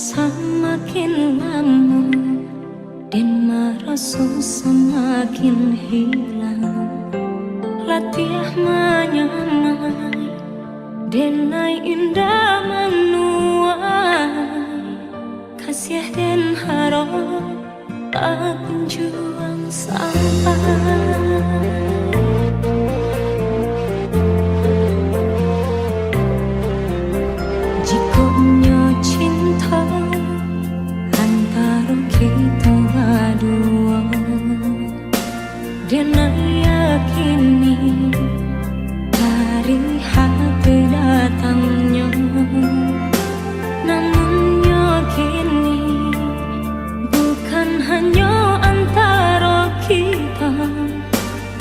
Semakin lama dan merasa semakin hilang. Latiah menyamai denai indah menuai. Kasih dan harap tak kunjung sampai. Kita berdua dan yakini dari hati datangnya, namun yakini bukan hanya antara kita.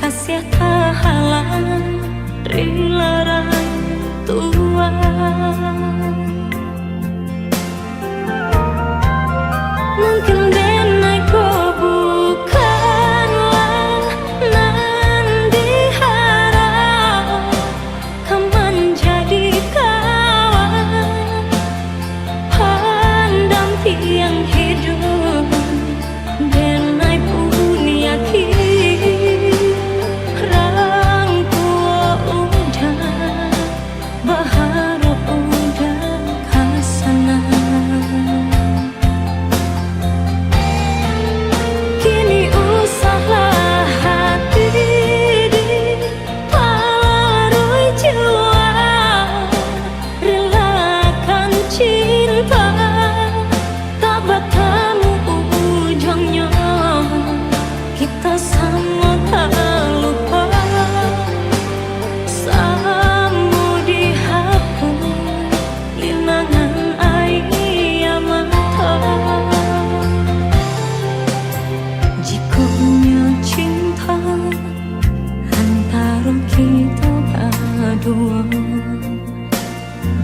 Kasih tak halang rilarai tua. Mungkin denai kau bukanlah nan diharap, kau menjadi kawan pendamping hidup. Denai pun yakin rangkua udah berharap udah kasana.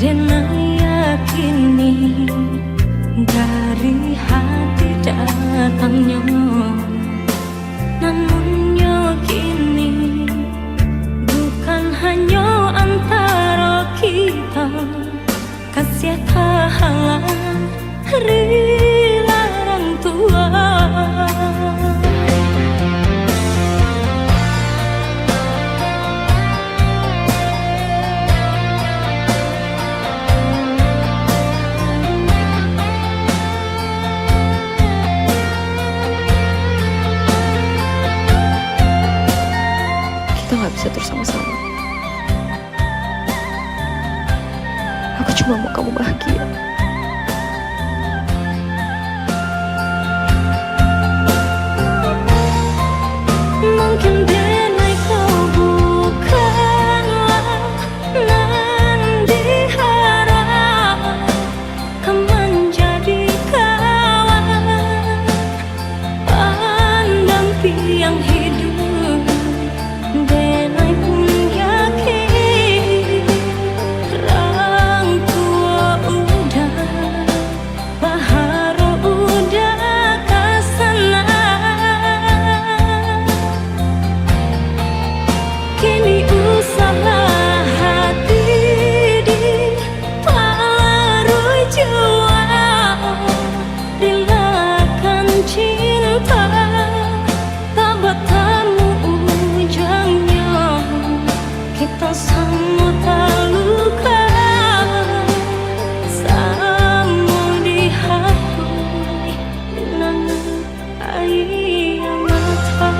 Dan yakini dari hati datangnya, namun yakini bukan hanya antara kita. Kasih tak halang rilarang tua. Kita gak bisa terus sama-sama. Aku cuma mau kamu bahagia. Mungkin denai kau bukanlah nan diharap, kau menjadi kawan pendamping hidup. Denai pun yakin rangkua udah berharap udah kasana. Kini usaha hati diparuh jua, relakan cinta tak bertemu ujungnya. Kita sama terluka, sama dihapus dengan air mata.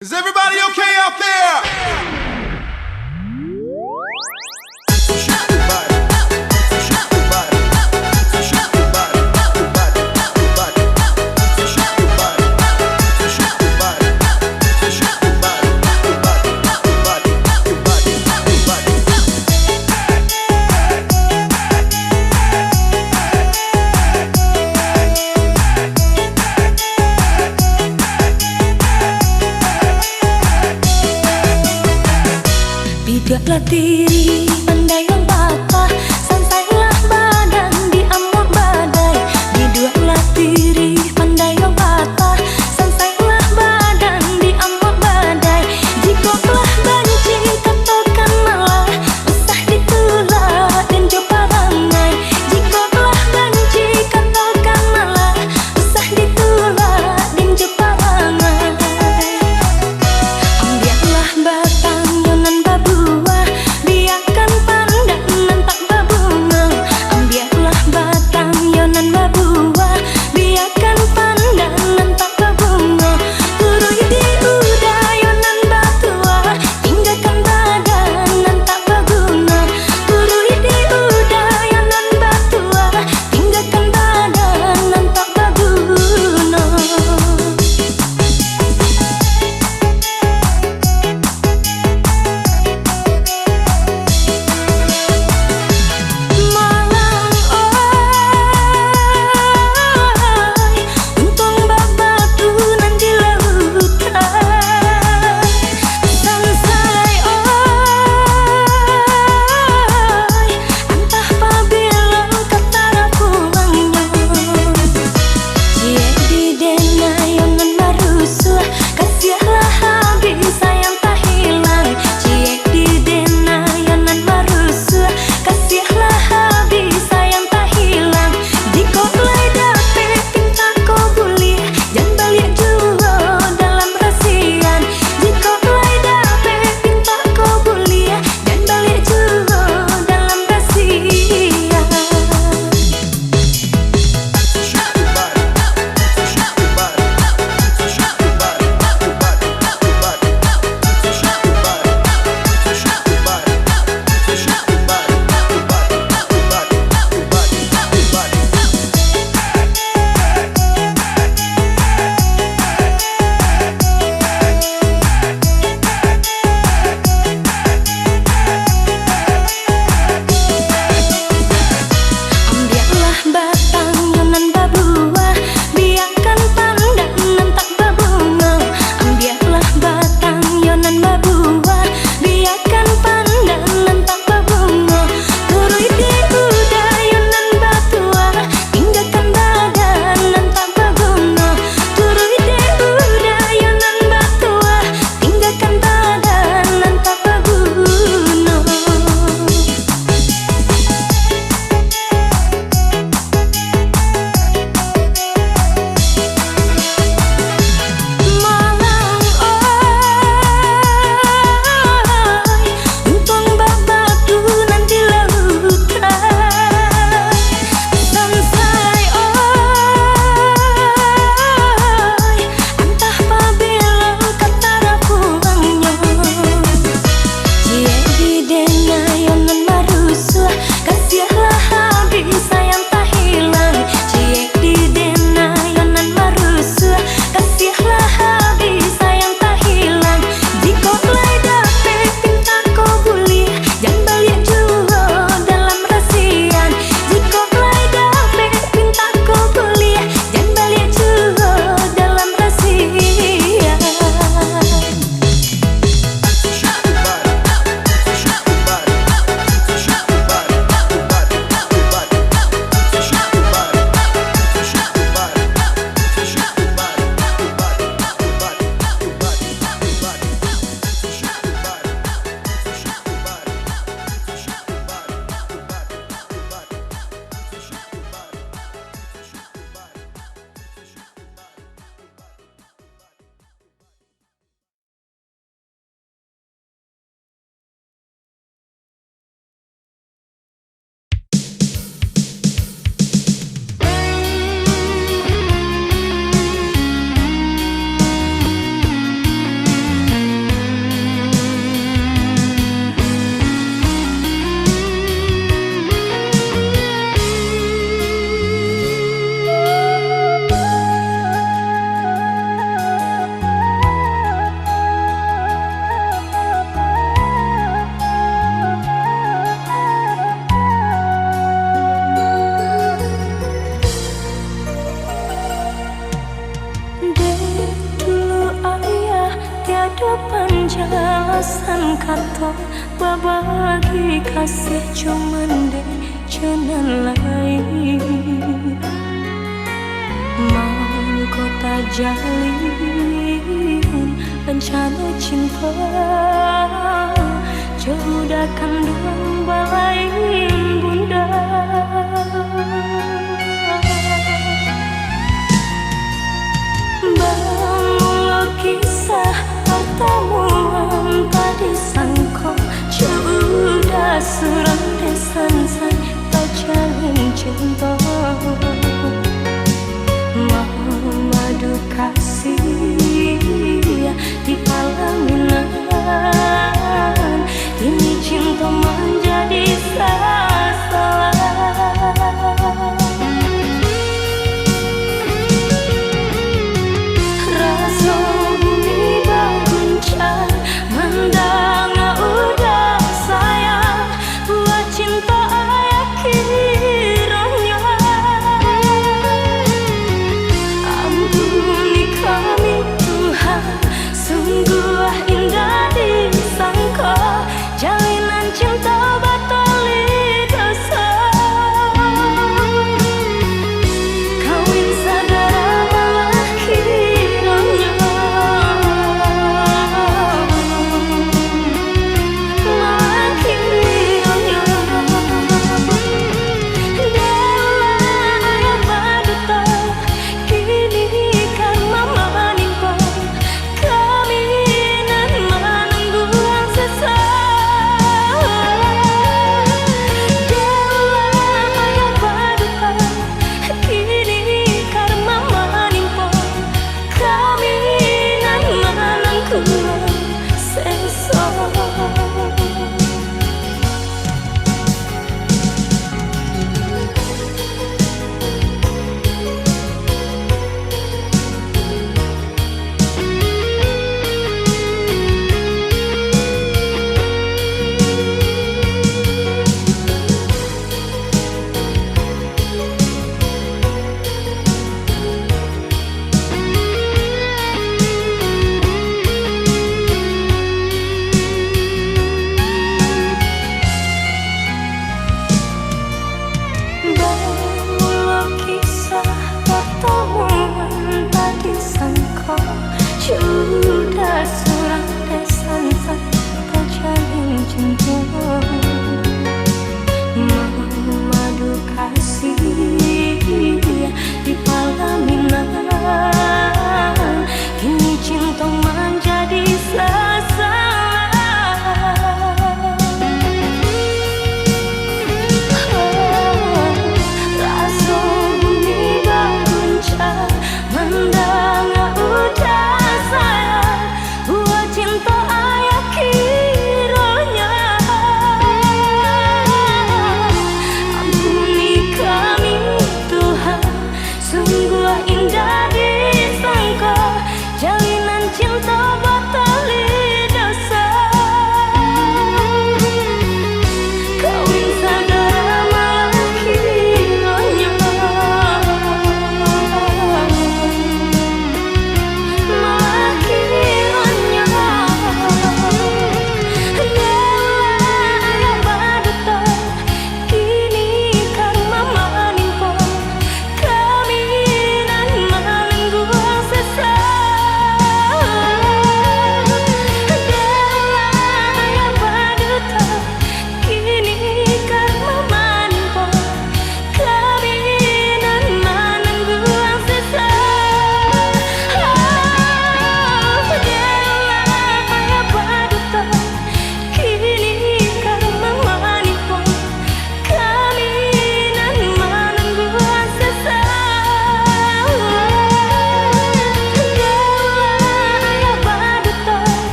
Is everybody okay out there? Bidaklah diri pandai yang patah, santailah badan di amuk badai. Bidaklah diri pandai Ada penjelasan kata babagi kasih cuman deh jangan lain mau kota jalin bencana cinta jauhkan doang balain bunda. Bangunlah kisah pertemuan tadi sangko sudah surang desan tak jalin cinta madu kasih di pelaminan ini cinta menjadi salah. Rasa bumi berguncang mendang udah sayang buat cinta ayah kiranya ampuni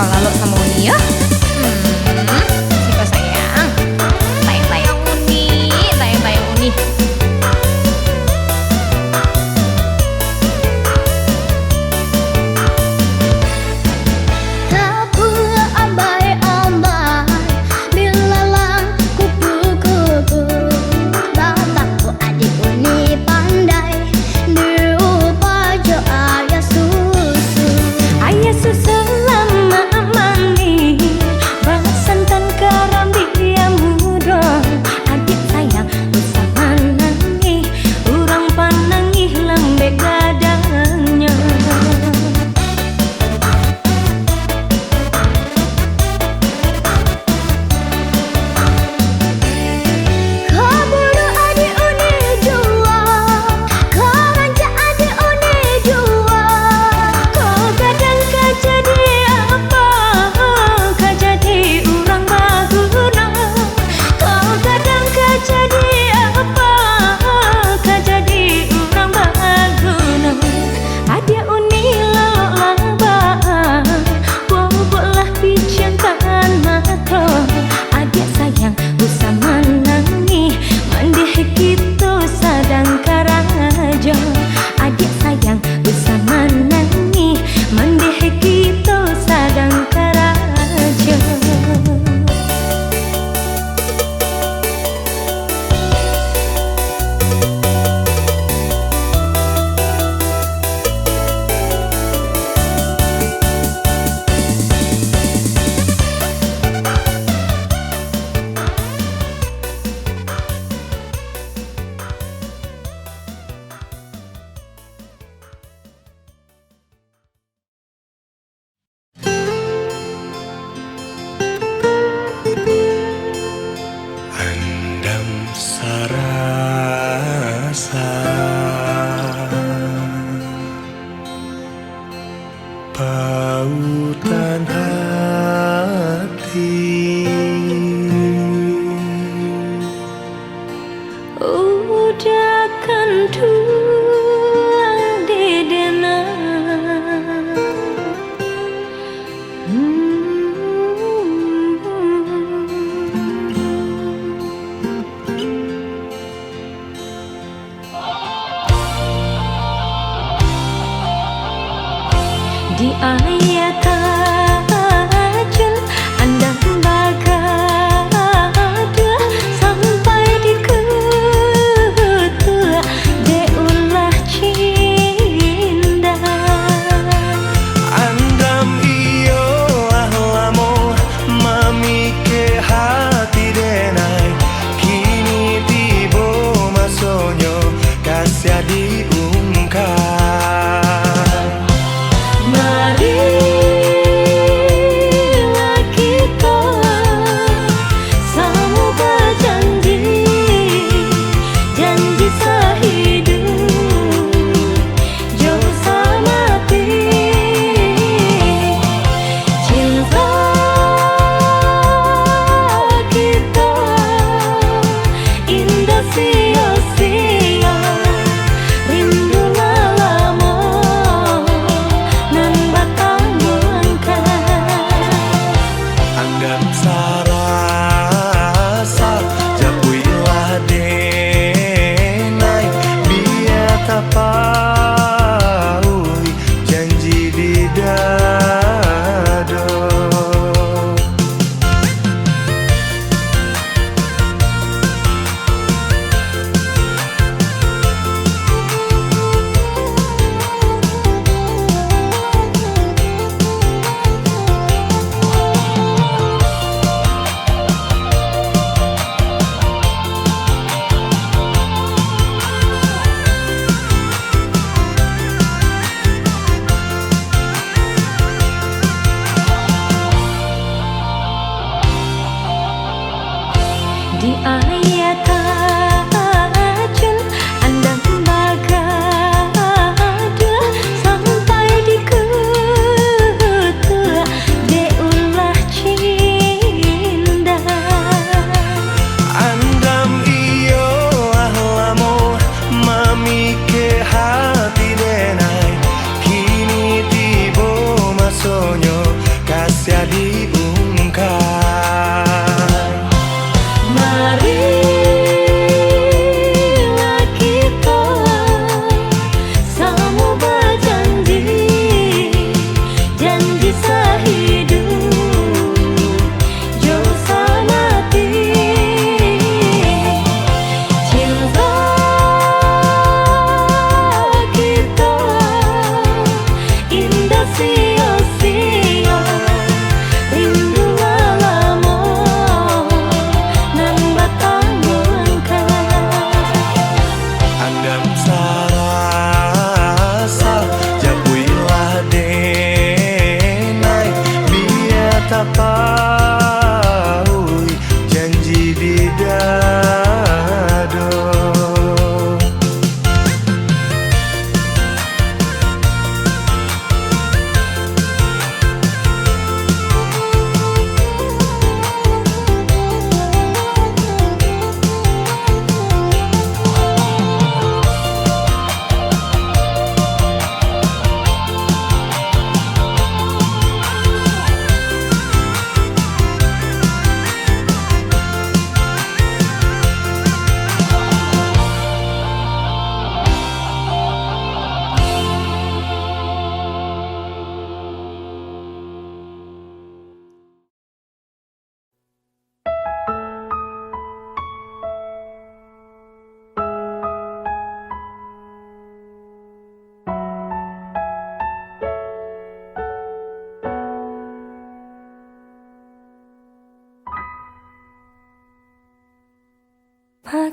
lalu sama Uni ya. Siapa sayang? Tayang-tayang Uni, tayang-tayang Uni. Tak pula ambai-ambai bila lang kupu-kupu. Bapakku adik Uni pandai diupajo ayah susu. Ayah susu lama mandi, bawa santan garam dia muda. Adik sayang usah manangi, urang panangi lembek gadangnya. Kaburu adik Uni jua, karanja adik Uni jua. Kau kadang kau jadi apa? Kau jadi orang baguna. Kau kadang kau jadi apa? Kau jadi orang baguna. Adik Uni lalok labaan, boboklah pijamkan mata. Adik sayang usah menangi, mandih kita sadang karaja. Adik sayang usah menangi, mandih kita sadang karaja. Andam sarasa pautan hati Udah kan tulang dedena. Di ayat tajul andang bagada sampai di ketua deulah cinta. Andam iyo ahlamo mamike hati denai kini tibo masonyo kasih diungkap. Mari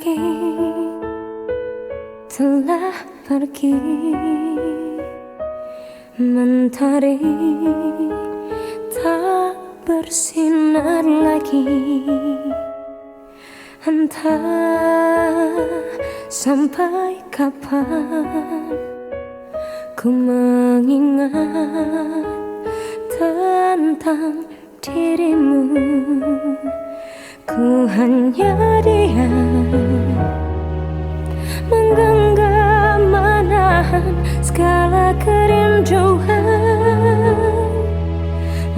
lagi telah pergi, mentari tak bersinar lagi. Entah sampai kapan ku mengingat tentang dirimu. Ku hanya diam, menggenggam menahan segala kerinduan,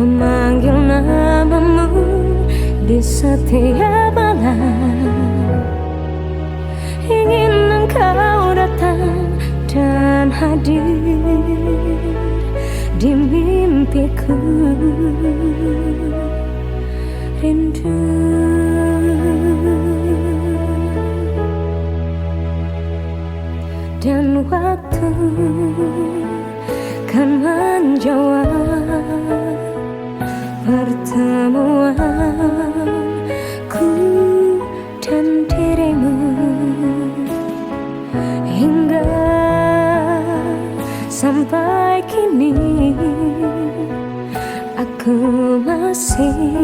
memanggil namamu di setiap malam. Ingin engkau datang dan hadir di mimpiku. Rindu dan waktu kan menjawab pertemuanku dan dirimu. Hingga sampai kini aku masih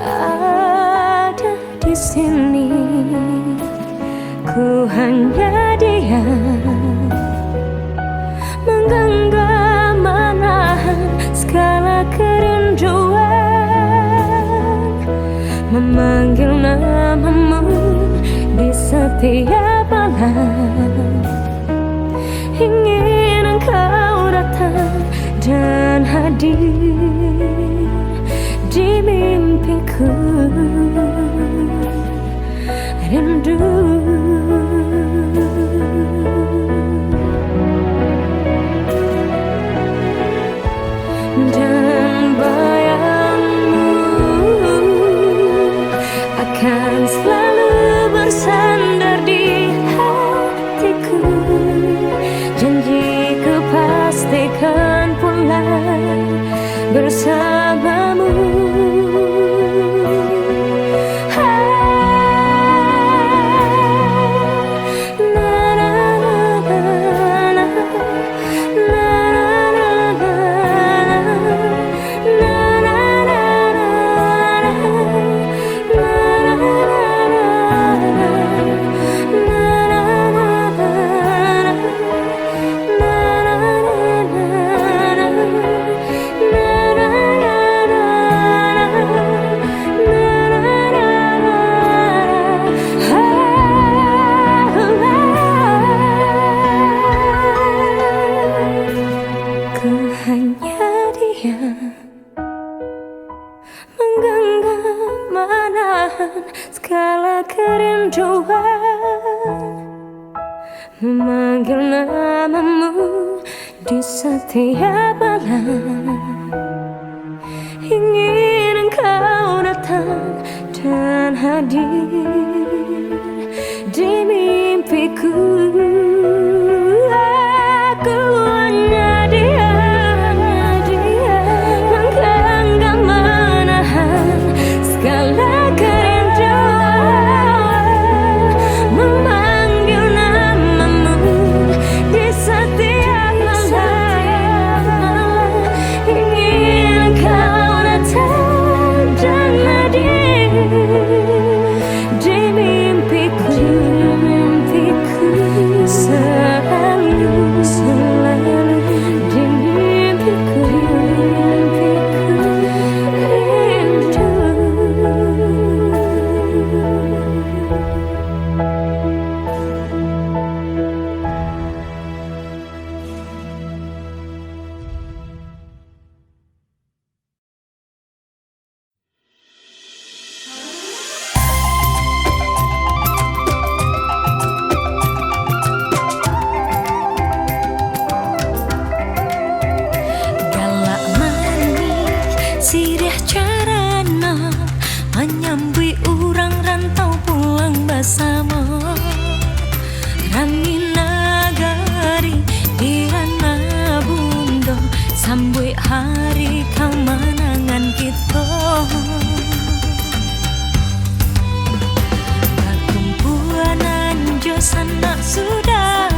ada di sini. Ku hanya diam, menggenggam menahan segala kerinduan, memanggil namamu di setiap malam. Ingin engkau datang dan hadir di mimpiku. Rindu dan bayangmu akan selalu bersandar di hatiku. Janjiku pastikan pulang bersamamu. Menggenggam menahan segala kerinduan, memanggil namamu di setiap malam. Ingin engkau datang dan hadir di mimpiku. Aku hanya diam, menggenggam menahan segala kerinduan, memanggil namamu di setiap malam. Ingin engkau datang dan hadir di mimpiku, selalu di mimpiku, rindu. Galak manis sirih carana menyambui urang rantau pulang bersama. Rami nagari di rana bundo sambui hari kemenangan kita. Berkumpul Sanak sudah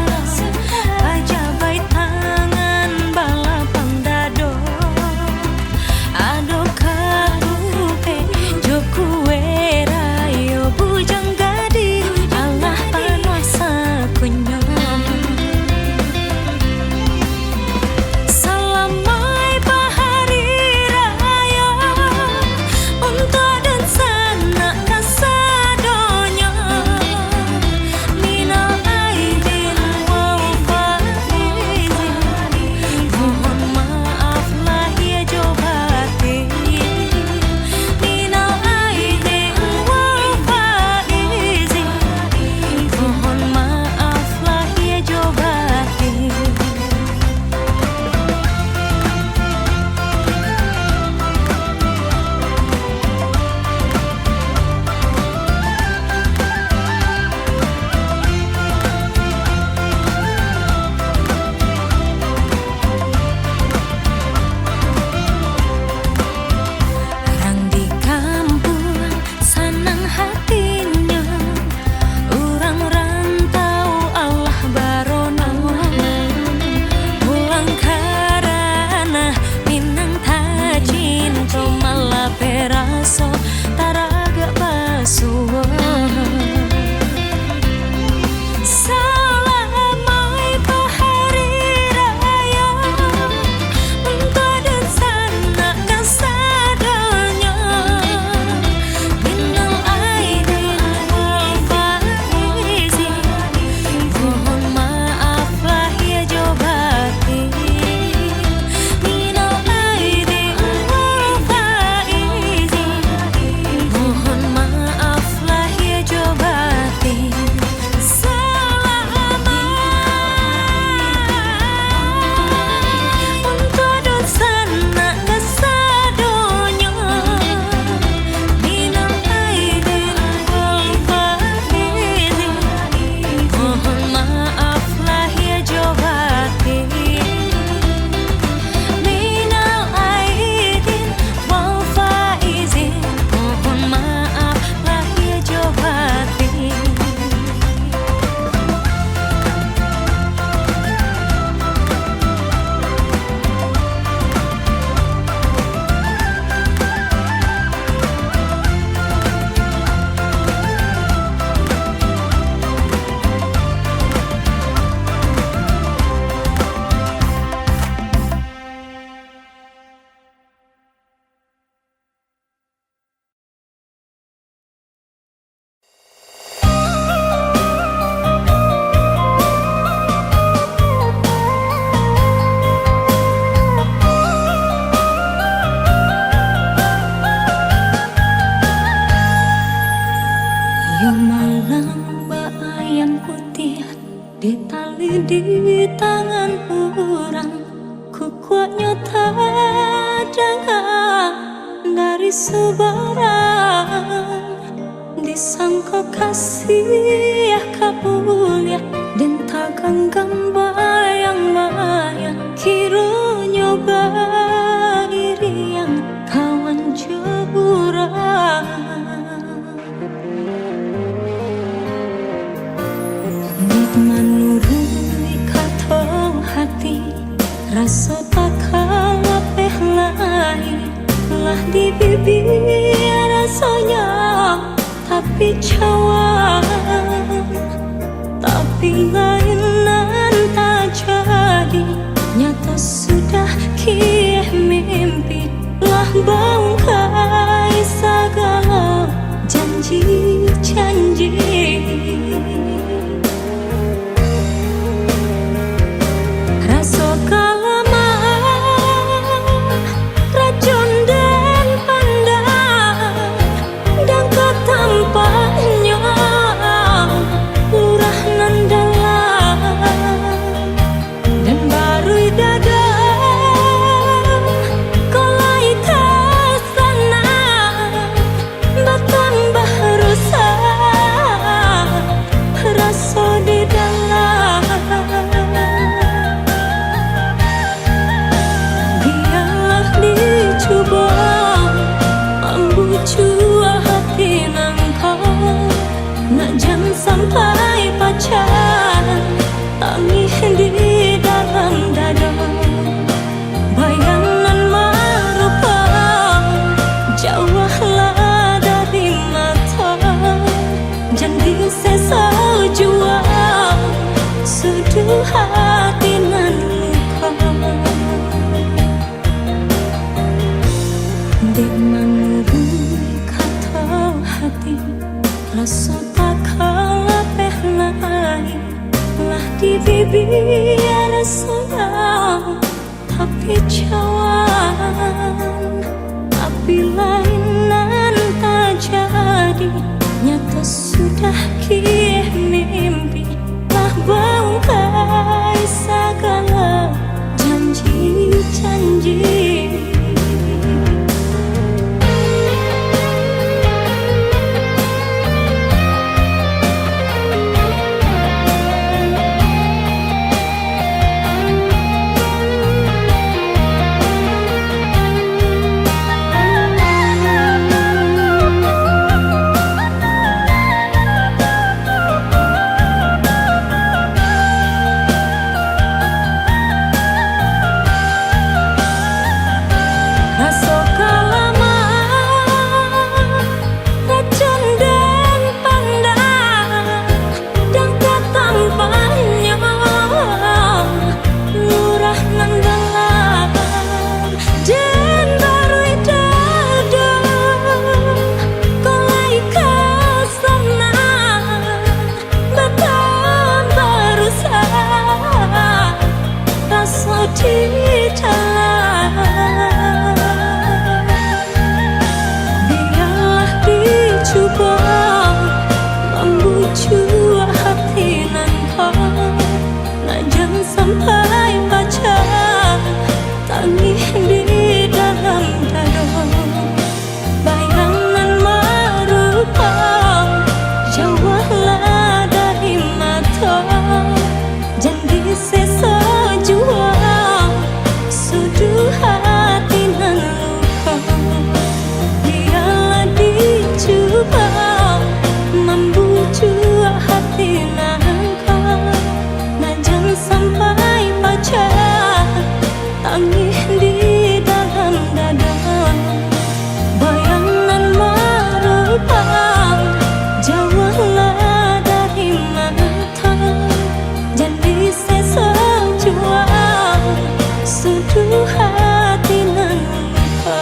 pajabai tangan balapang dado ado karupe joku werayo bujang gadi Allah panuasa kunyo salamai bahari raya untuk dan sanak kasadonya minal aidin wal faizin mohon maaf lahir jobati minal aidin wal faizin mohon maaf lahir jobati. Orang di kampung senang hatinya, orang rantau Allah barono pulang karena minang tajin kau malah peraso taraga basuh. Salamai bahari raya untuk dan sanak kasadonya minal aidin wal faizin mohon maaf lahir jobati minal aidin wal faizin mohon maaf lahir jobati. Untuk dan sanak kasadonya minal aidin wal faizin mohon maaf lahir jobati minal aidin wal faizin mohon maaf lahir jobati. Yo malam bayang putih di tali di tangan orang, ku kuatnya tadangan dari sebarang disangka kasih ya kabulia dan taganggam bayang-bayang kiranya iriang kawan jurang. Menurut kata hati rasa tak kalah lain lah di bibir rasanya tapi cawan tapi lainan tak jadi nyata sudah kih mimpi lah bangkai segala janji-janji. Rasa kelamaan racun dan pandai dan ketampaknya lurah nan dalam dan baru biar sayang tapi cawan, tapi lainan tak jadi, nyata sudah kini mimpi, lah bangkai segala janji-janji. Biarlah dicoba membujuk hati nan kau, nah jangan sampai baca tangis di dalam dada. Bayangan merupa jauhlah dari mata, jangan sesa jua sudu hati nan luka. Biarlah dicoba membujuk hati nan kau, nah jangan sampai baca tangis di dalam dada. Bayangan merupa jauhlah dari mata, jangan sesa jua sudu hati nan luka.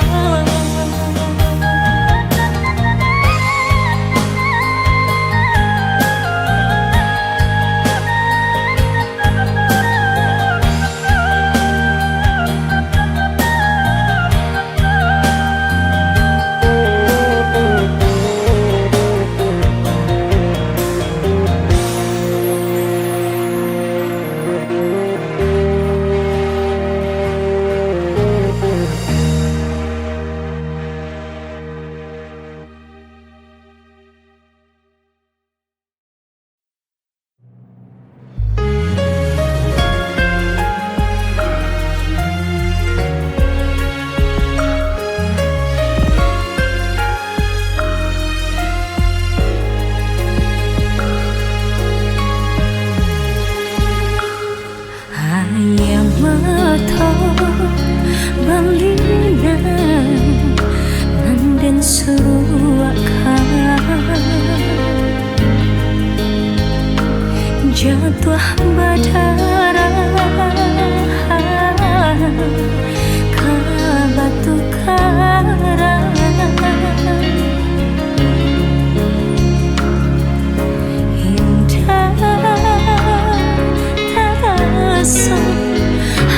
Ayam mata balinan nanden suruakan jatuh badara ke batu karang.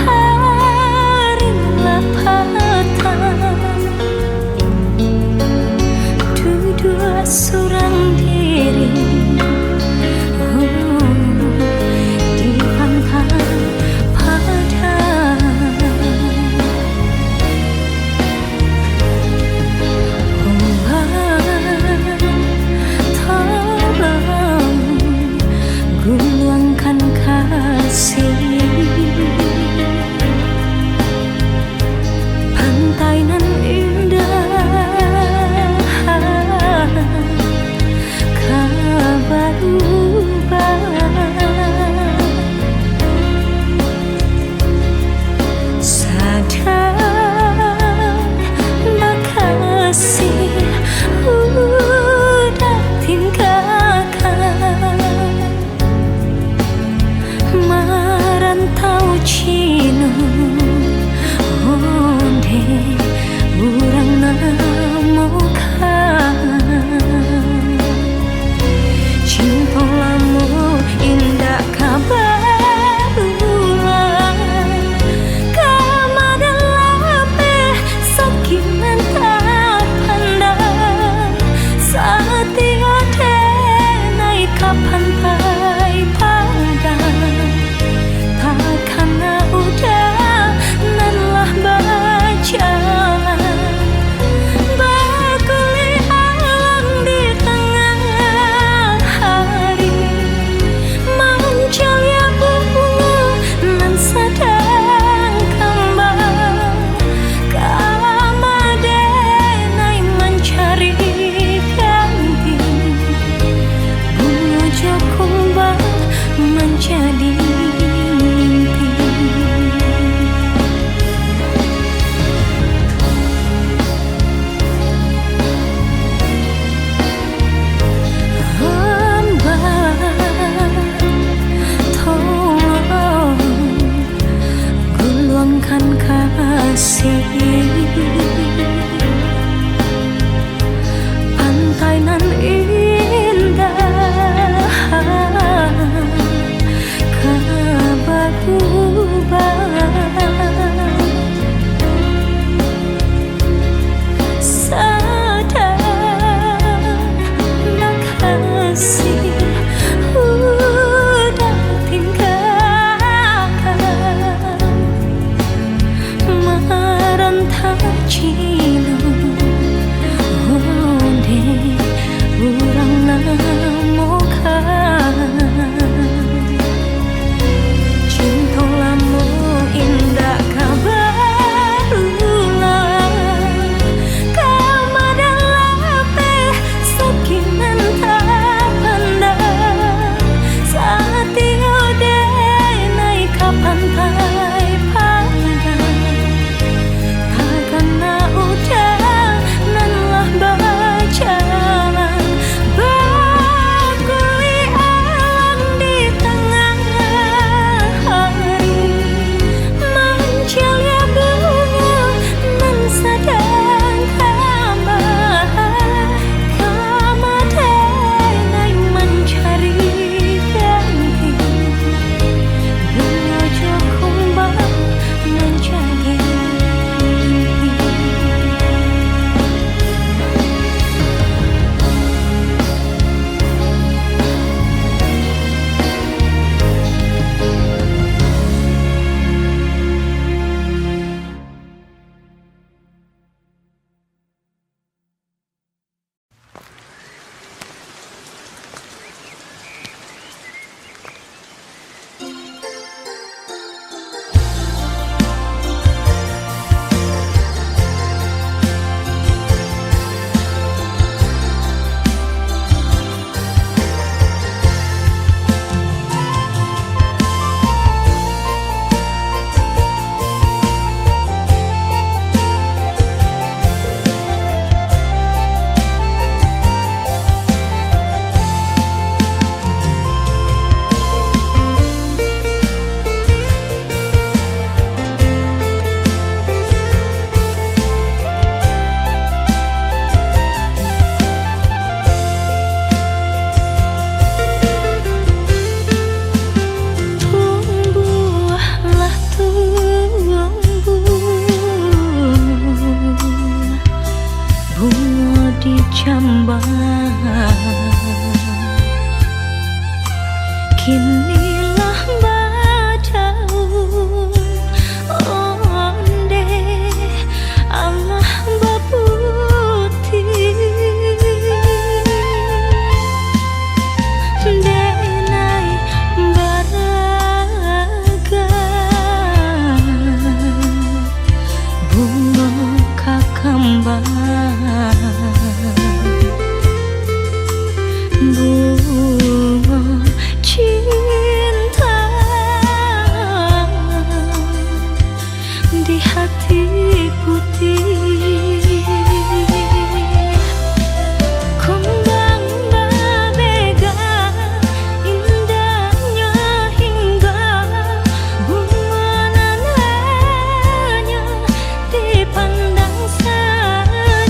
Hari lapatan dua surang diri di putih, pantai nan indah Kabatuban. Sadar makasih udah tinggalkan merantau Cina onde urang namokan cinta lamu indah kabarulah kamadalape sakinan tak pandang saat tiode naik ke pantai padang takkan udah nanlah berjalan berguli alam di tengah hari mencelia bunga nan sedang kembang kamadai mencari ganti bunga kumbang menjaga tumbuhlah tumbuh bunga di jamban kinilah badaun onde Allah baputih denai baraga bunga kakambang bunga cinta di hati putih kumbang berbega indahnya hingga bunga nananya dipandang saja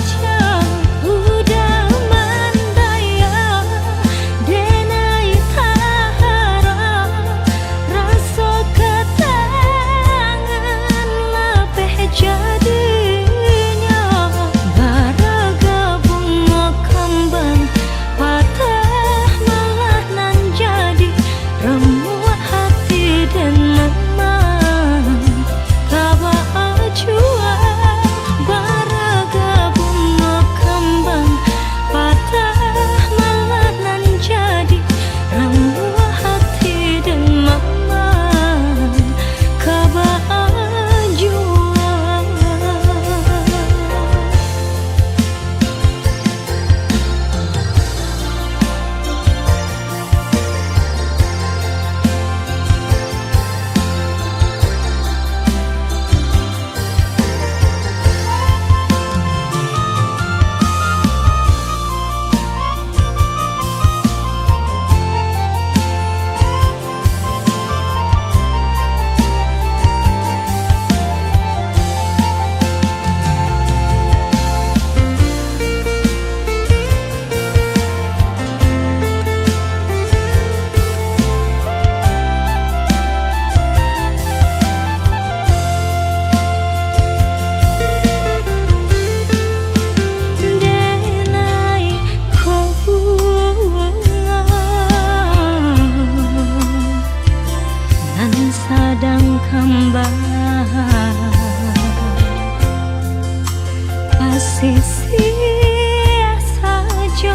sia-sia saja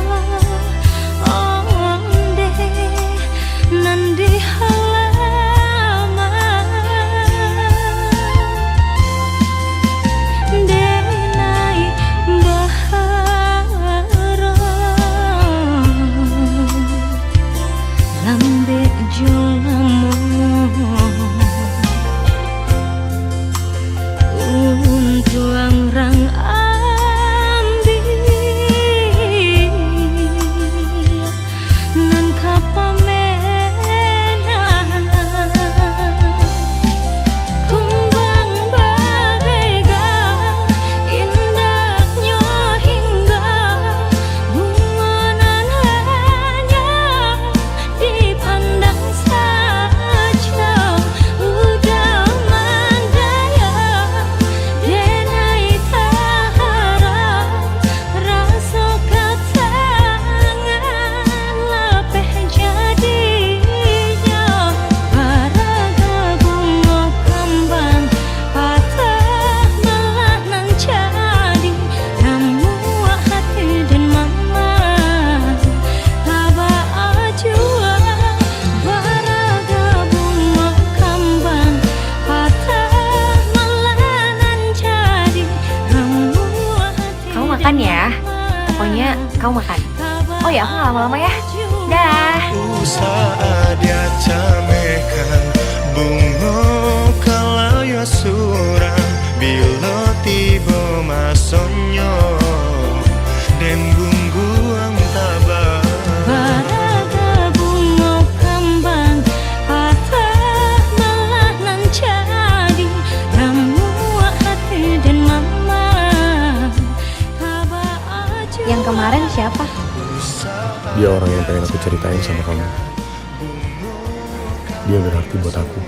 onde nandi halaman denai bahara lambe jolamu untuang rang ambil nan kapamenan kumbang babega indahnya hingga bungonan hanya dipandang saja udah mandaya denai taharap rasa katangan lapeh jadinya baraga bunga kembang patah melanan jadi ramu hati dan mama taba ajua baraga bunga kembang patah melanan jadi ramu hati Kamu makan ya. Pokoknya kamu makan. Oh ya, aku nggak lama-lama ya. Dah. Usaha dia camekan bunga kalaya surang bila tiba masonyo dan bungguang tabah baraga bunga kembang patah melanan jadi ramu hati dan mama taba aja Yang kemarin siapa? Dia orang yang pengen aku ceritain sama kamu. Dia berarti buat aku.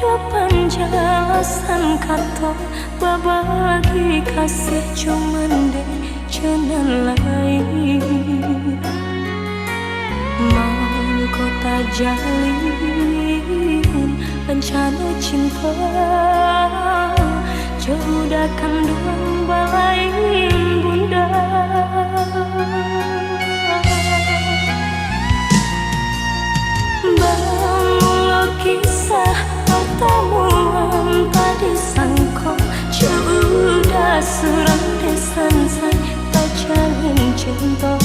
dua penjelasan kata berbagi kasih cuman deh jalan lain mau kota jalin rencana cinta jauhkan dua balai bunda. Bangunlah kisah pertemuan tadi sangkau sudah serang desan saya tak jalin cinta.